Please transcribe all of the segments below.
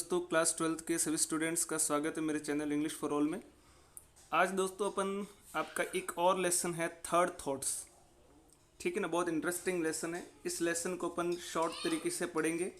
दोस्तों, class 12th के सभी स्टूडेंट्स का स्वागत है मेरे चैनल इंग्लिश फॉर ऑल में। आज दोस्तों अपन आपका एक और लेसन है थर्ड थॉट्स। ठीक है ना, बहुत इंटरेस्टिंग लेसन है। इस लेसन को अपन शॉर्ट तरीके से पढ़ेंगे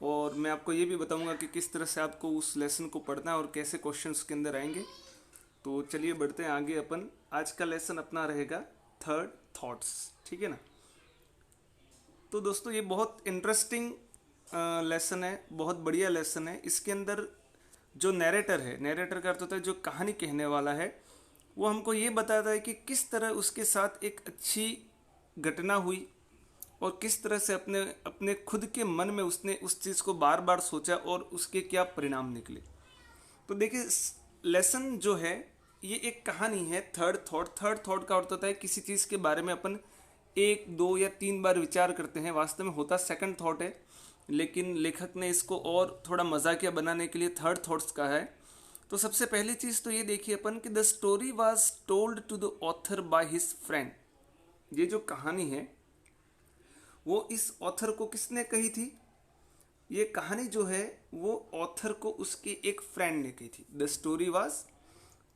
और मैं आपको ये भी बताऊंगा कि किस तरह से आपको उस लेसन को पढ़ना है और कैसे क्वेश्चंस के अंदर आएंगे। तो चलिए बढ़ते हैं आगे। अपन आज का लेसन अपना रहेगा थर्ड थॉट्स। ठीक है ना। तो दोस्तों ये बहुत इंटरेस्टिंग लेसन है, बहुत बढ़िया लेसन है। इसके अंदर जो नैरेटर है, नैरेटर का अर्थ होता है जो कहानी कहने वाला है, वो हमको ये बताता है कि किस तरह उसके साथ एक अच्छी घटना हुई और किस तरह से अपने अपने खुद के मन में उसने उस चीज़ को बार बार सोचा और उसके क्या परिणाम निकले। तो देखिए, लेसन जो है ये एक कहानी है। थर्ड थॉट, थर्ड थॉट का अर्थ होता है किसी चीज़ के बारे में अपन एक दो या तीन बार विचार करते हैं। वास्तव में होता सेकंड थॉट है, लेकिन लेखक ने इसको और थोड़ा मजाकिया बनाने के लिए थर्ड थॉट्स कहा है। तो सबसे पहली चीज़ तो ये देखिए अपन कि the story was told to the author by his friend. ये जो कहानी है वो इस ऑथर को किसने कही थी? ये कहानी जो है वो ऑथर को उसके एक फ्रेंड ने कही थी। The story was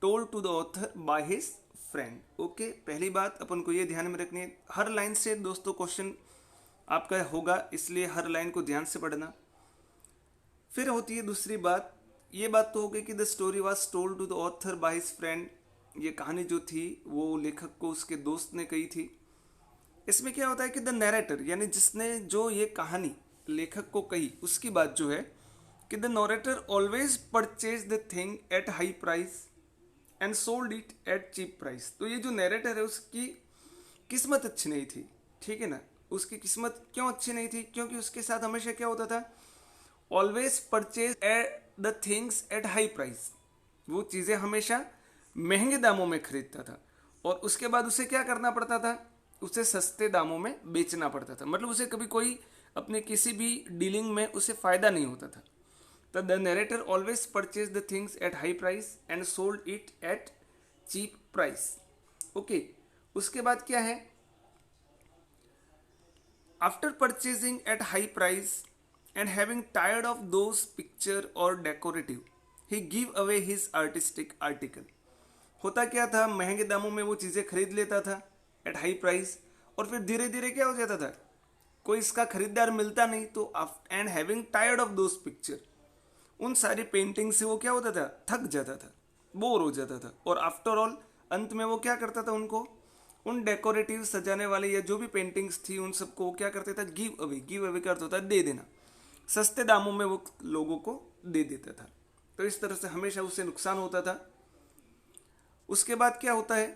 told to the author by his friend. Okay, पहली बात अपन को ये ध्यान में रखनी है। हर लाइन से दोस्तों क्वेश्चन आपका होगा, इसलिए हर लाइन को ध्यान से पढ़ना। फिर होती है दूसरी बात। ये बात तो हो गई कि the story was told to the author by his friend. ये कहानी जो थी वो लेखक को उसके दोस्त ने कही थी। इसमें क्या होता है कि द नैरेटर, यानी जिसने जो ये कहानी लेखक को कही, उसकी बात जो है कि the narrator always purchase the thing at high price and sold it at cheap price. तो ये जो नैरेटर है उसकी किस्मत अच्छी नहीं थी। ठीक है ना। उसकी किस्मत क्यों अच्छी नहीं थी? क्योंकि उसके साथ हमेशा क्या होता था, always purchase at the things at high price. वो चीज़ें हमेशा महंगे दामों में खरीदता था और उसके बाद उसे क्या करना पड़ता था, उसे सस्ते दामों में बेचना पड़ता था। मतलब उसे कभी कोई अपने किसी भी डीलिंग में उसे फायदा नहीं होता था। तो the narrator always purchase the things at high price and sold it at cheap price. Okay, उसके बाद क्या है, after purchasing at high price and having tired of those picture or decorative, he give away his artistic article। होता क्या था, महंगे दामों में वो चीज़ें खरीद लेता था एट हाई प्राइस, और फिर धीरे धीरे क्या हो जाता था, कोई इसका खरीदार मिलता नहीं। तो and having tired of those picture, उन सारी पेंटिंग से वो क्या होता था, थक जाता था, बोर हो जाता था। और आफ्टर ऑल अंत में वो क्या करता था, उनको उन डेकोरेटिव सजाने वाले या जो भी पेंटिंग्स थी उन सबको वो क्या करता था, गिव अवे। गिव अवे का अर्थ होता है दे देना, सस्ते दामों में वो लोगों को दे देता था। तो इस तरह से हमेशा उसे नुकसान होता था। उसके बाद क्या होता है,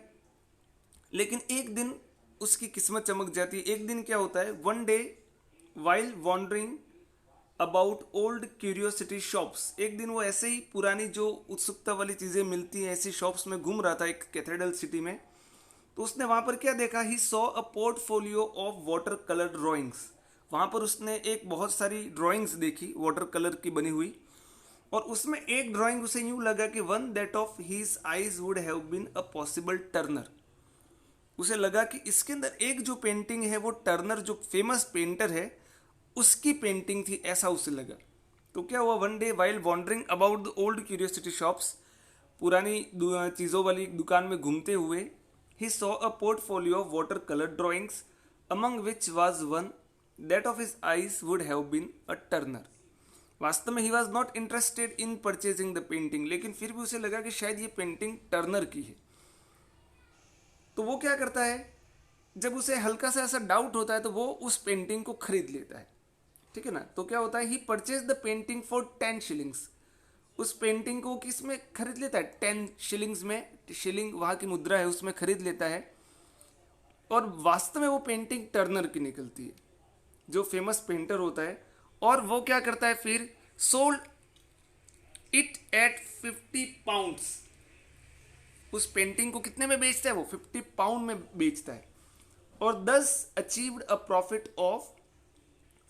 लेकिन एक दिन उसकी किस्मत चमक जाती है। एक दिन क्या होता है, one day while wondering about old curiosity shops, एक दिन वो ऐसे ही पुरानी जो उत्सुकता वाली चीज़ें मिलती हैं ऐसी शॉप्स में घूम रहा था एक कैथेड्रल सिटी में। तो उसने वहाँ पर क्या देखा, he saw a portfolio of water colour drawings. वहाँ पर उसने एक बहुत सारी ड्राइंग्स देखी वाटर कलर की बनी हुई, और उसमें एक ड्राइंग उसे यूं लगा कि one that of his eyes would have been a possible Turner. उसे लगा कि इसके अंदर एक जो पेंटिंग है वो टर्नर जो फेमस पेंटर है उसकी पेंटिंग थी, ऐसा उसे लगा। तो क्या हुआ, one day while wondering about the old curiosity shops, पुरानी चीज़ों वाली दुकान में घूमते हुए, he saw a portfolio of watercolor drawings among which was one that of his eyes would have been a turner। वास्तव में he was not interested in purchasing the painting, लेकिन फिर भी उसे लगा कि शायद ये पेंटिंग टर्नर की है। तो वो क्या करता है, जब उसे हल्का सा ऐसा डाउट होता है तो वो उस पेंटिंग को खरीद लेता है। ठीक है ना। तो क्या होता है, ही purchase the painting for 10 shillings. उस पेंटिंग को किस में खरीद लेता है, 10 शिलिंग्स में, शिलिंग वहाँ की मुद्रा है उसमें खरीद लेता है। और वास्तव में वो पेंटिंग टर्नर की निकलती है, जो फेमस पेंटर होता है। और वो क्या करता है फिर, सोल्ड इट एट 50 पाउंड्स। उस पेंटिंग को कितने में बेचता है वो, 50 पाउंड में बेचता है, और 10 achieved a profit of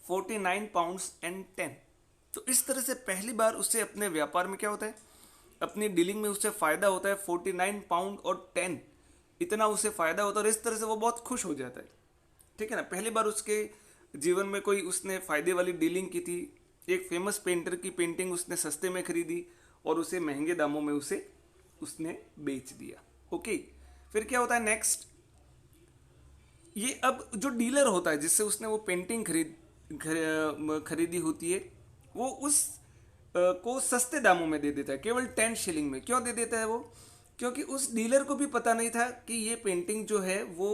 49 pounds and 10। तो इस तरह से पहली बार उसे अपने व्यापार में क्या होता है, अपनी डीलिंग में उसे फायदा होता है। 49 पाउंड और 10, इतना उसे फायदा होता है, और इस तरह से वो बहुत खुश हो जाता है। ठीक है ना। पहली बार उसके जीवन में कोई उसने फायदे वाली डीलिंग की थी, एक फेमस पेंटर की पेंटिंग उसने सस्ते में खरीदी और उसे महंगे दामों में उसे उसने बेच दिया। ओके, फिर क्या होता है नेक्स्ट, ये अब जो डीलर होता है जिससे उसने वो पेंटिंग खरीदी होती है, वो उस को सस्ते दामों में दे देता है, केवल 10 शिलिंग में। क्यों दे देता है वो? क्योंकि उस डीलर को भी पता नहीं था कि ये पेंटिंग जो है वो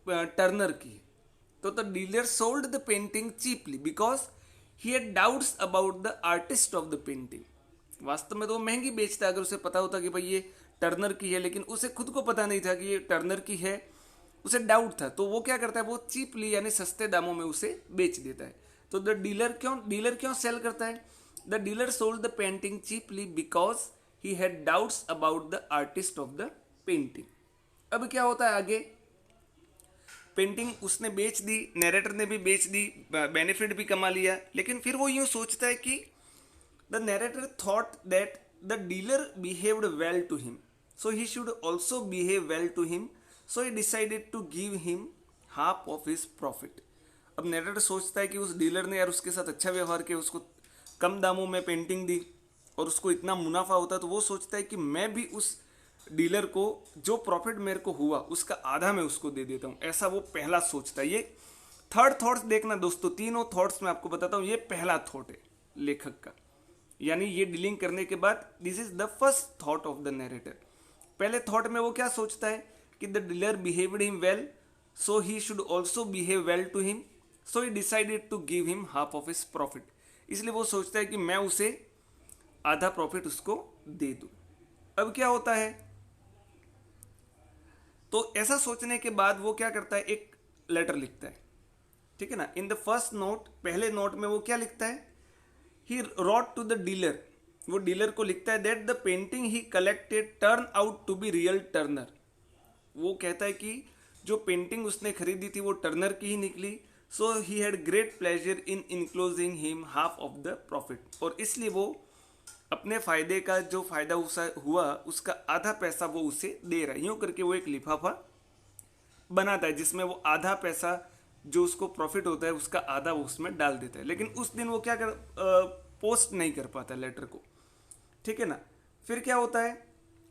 टर्नर की है। तो the dealer sold the painting cheaply because he had doubts about the artist of the painting. वास्तव में तो वो महंगी बेचता अगर उसे पता होता कि भाई ये टर्नर की है, लेकिन उसे खुद को पता नहीं था कि ये टर्नर की है, उसे डाउट था। तो वो क्या करता है, वो चीपली यानी सस्ते दामों में उसे बेच देता है। तो द डीलर क्यों सेल करता है? The dealer sold the painting cheaply because he had doubts about the artist of the painting. अब क्या होता है आगे, पेंटिंग उसने बेच दी, नरेटर ने भी बेच दी, बेनिफिट भी कमा लिया, लेकिन फिर वो यूं सोचता है कि the narrator thought that the dealer behaved well to him, so he should also behave well to him, so he decided to give him half of his profit. अब नरेटर सोचता है कि उस डीलर ने यार उसके साथ अच्छा व्यवहार किया, उसको कम दामों में पेंटिंग दी और उसको इतना मुनाफा होता है, तो वो सोचता है कि मैं भी उस डीलर को जो प्रॉफिट मेरे को हुआ उसका आधा मैं उसको दे देता हूँ। ऐसा वो पहला सोचता है। ये थर्ड थॉट्स देखना दोस्तों, तीनों थॉट्स मैं आपको बताता हूँ। ये पहला थॉट है लेखक का, यानी ये डीलिंग करने के बाद this is the first thought of the narrator. पहले थॉट में वो क्या सोचता है कि the dealer behaved him well, so he should also behave well to him, so he decided to give him half of his profit. इसलिए वो सोचता है कि मैं उसे आधा प्रॉफिट उसको दे दूं। अब क्या होता है, तो ऐसा सोचने के बाद वो क्या करता है, एक लेटर लिखता है, ठीक है ना। इन द फर्स्ट नोट, पहले नोट में वो क्या लिखता है, he wrote to the dealer, वो डीलर को लिखता है that the painting he collected turn out to be real Turner. वो कहता है कि जो पेंटिंग उसने खरीदी थी वो टर्नर की ही निकली। So he had great pleasure in enclosing him half of the profit, और इसलिए वो अपने फायदे का जो फायदा हुआ उसका आधा पैसा वो उसे दे रहा है। यूं करके वो एक लिफाफा बनाता है जिसमें वो आधा पैसा जो उसको प्रॉफिट होता है उसका आधा वो उसमें डाल देता है। लेकिन उस दिन वो क्या पोस्ट नहीं कर पाता लेटर को, ठीक है ना। फिर क्या होता है,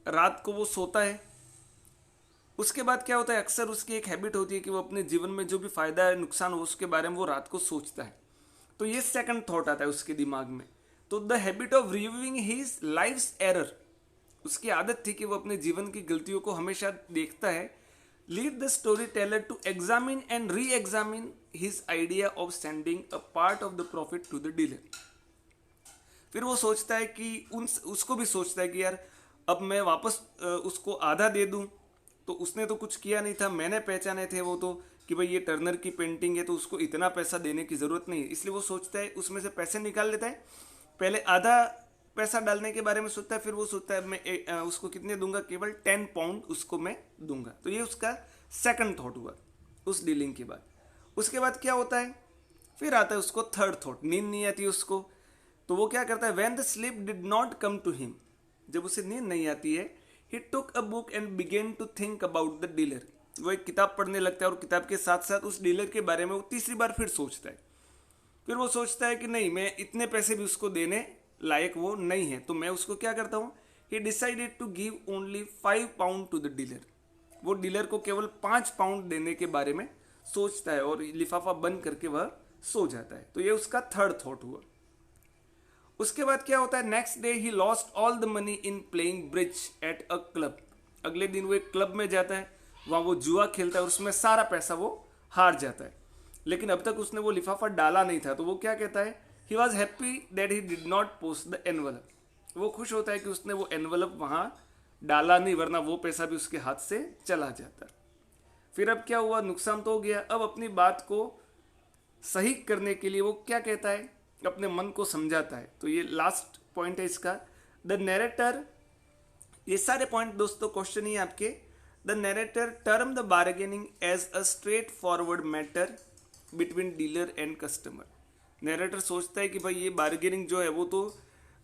रात को वो सोता है। उसके बाद क्या होता है, अक्सर उसकी एक हैबिट होती है कि वो अपने जीवन में जो भी फायदा है नुकसान हो उसके बारे में वो रात को सोचता है। तो ये सेकंड थॉट आता है उसके दिमाग में। तो the habit of reviewing his life's error, उसकी आदत थी कि वो अपने जीवन की गलतियों को हमेशा देखता है। Lead the story teller to examine and re examine his idea of sending a part of the profit to the dealer. फिर वो सोचता है कि उसको भी सोचता है कि यार अब मैं वापस उसको आधा दे दूं, तो उसने तो कुछ किया नहीं था, मैंने पहचाने थे वो तो कि भाई ये टर्नर की पेंटिंग है तो उसको इतना पैसा देने की ज़रूरत नहीं है। इसलिए वो सोचता है उसमें से पैसे निकाल लेता है, पहले आधा पैसा डालने के बारे में सोचता है, फिर वो सोचता है मैं उसको कितने दूंगा, केवल 10 पाउंड उसको मैं दूंगा। तो ये उसका सेकंड थॉट हुआ उस डीलिंग के बाद। उसके बाद क्या होता है, फिर आता है उसको थर्ड थॉट। नींद नहीं आती उसको, तो वो क्या करता है, when the sleep did not come to him, जब उसे नींद नहीं आती है, he took a book and began to think about the dealer. वो एक किताब पढ़ने लगता है और किताब के साथ साथ उस डीलर के बारे में वो तीसरी बार फिर सोचता है। फिर वो सोचता है कि नहीं, मैं इतने पैसे भी उसको देने लायक वो नहीं है, तो मैं उसको क्या करता हूँ, he decided to give only 5 pound to the dealer. वो डीलर को केवल 5 पाउंड देने के बारे में सोचता है और लिफाफा बंद करके वह सो जाता है। तो ये उसका थर्ड थॉट हुआ। उसके बाद क्या होता है, next day he lost all the money in playing bridge at a club. अगले दिन वो एक क्लब में जाता है, वहाँ वो जुआ खेलता है और उसमें सारा पैसा वो हार जाता है। लेकिन अब तक उसने वो लिफाफा डाला नहीं था, तो वो क्या कहता है, he was happy that he did not post the envelope. वो खुश होता है कि उसने वो एनवलप वहाँ डाला नहीं, वरना वो पैसा भी उसके हाथ से चला जाता। फिर अब क्या हुआ, नुकसान तो हो गया। अब अपनी बात को सही करने के लिए वो क्या कहता है, अपने मन को समझाता है। तो ये लास्ट पॉइंट है इसका, द नैरेटर। ये सारे पॉइंट दोस्तों क्वेश्चन ही आपके। The narrator term the bargaining as a straightforward matter between dealer and customer. Narrator सोचता है कि भाई ये बार्गेनिंग जो है वो तो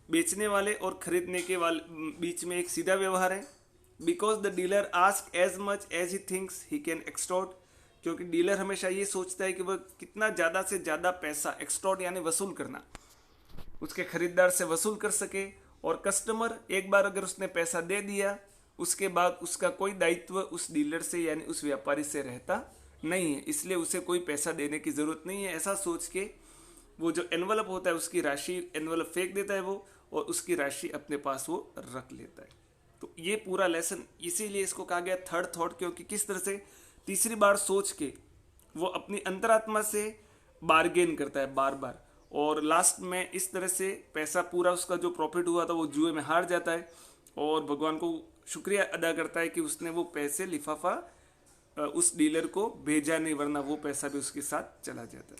बेचने वाले और खरीदने के वाले बीच में एक सीधा व्यवहार है। Because the dealer ask as much as he thinks he can extort, क्योंकि डीलर हमेशा ये सोचता है कि वह कितना ज़्यादा से ज़्यादा पैसा, एक्सटॉर्ट यानी वसूल करना, उसके खरीदार से वसूल कर सके। और कस्टमर एक बार अगर उसने पैसा दे दिया उसके बाद उसका कोई दायित्व उस डीलर से यानी उस व्यापारी से रहता नहीं है, इसलिए उसे कोई पैसा देने की जरूरत नहीं है। ऐसा सोच के वो जो एनवलप होता है उसकी राशि एनवलप फेंक देता है वो, और उसकी राशि अपने पास वो रख लेता है। तो ये पूरा लेसन इसीलिए इसको कहा गया थर्ड थॉट, क्योंकि किस तरह से तीसरी बार सोच के वो अपनी अंतरात्मा से बार्गेन करता है बार बार, और लास्ट में इस तरह से पैसा पूरा उसका जो प्रॉफिट हुआ था वो जुए में हार जाता है, और भगवान को शुक्रिया अदा करता है कि उसने वो पैसे लिफाफा उस डीलर को भेजा नहीं, वरना वो पैसा भी उसके साथ चला जाता।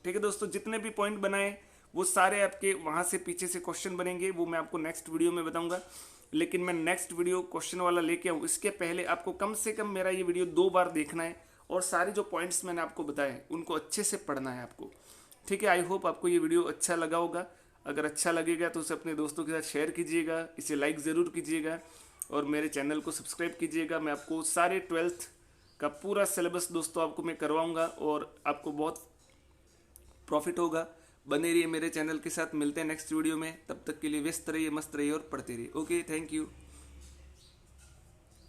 ठीक है दोस्तों, जितने भी पॉइंट बनाए वो सारे आपके वहां से पीछे से क्वेश्चन बनेंगे, वो मैं आपको नेक्स्ट वीडियो में बताऊंगा। लेकिन मैं नेक्स्ट वीडियो क्वेश्चन वाला लेके आऊँ इसके पहले आपको कम से कम मेरा ये वीडियो 2 बार देखना है, और सारे जो पॉइंट्स मैंने आपको बताए उनको अच्छे से पढ़ना है आपको। ठीक है, आई होप आपको ये वीडियो अच्छा लगा होगा। अगर अच्छा लगेगा तो उसे अपने दोस्तों के साथ शेयर कीजिएगा, इसे लाइक ज़रूर कीजिएगा, और मेरे चैनल को सब्सक्राइब कीजिएगा। मैं आपको सारे 12th का पूरा सिलेबस दोस्तों आपको मैं करवाऊंगा, और आपको बहुत प्रॉफिट होगा। बने रहिए मेरे चैनल के साथ, मिलते हैं नेक्स्ट वीडियो में। तब तक के लिए व्यस्त रहिए, मस्त रहिए और पढ़ते रहिए। Okay, thank you.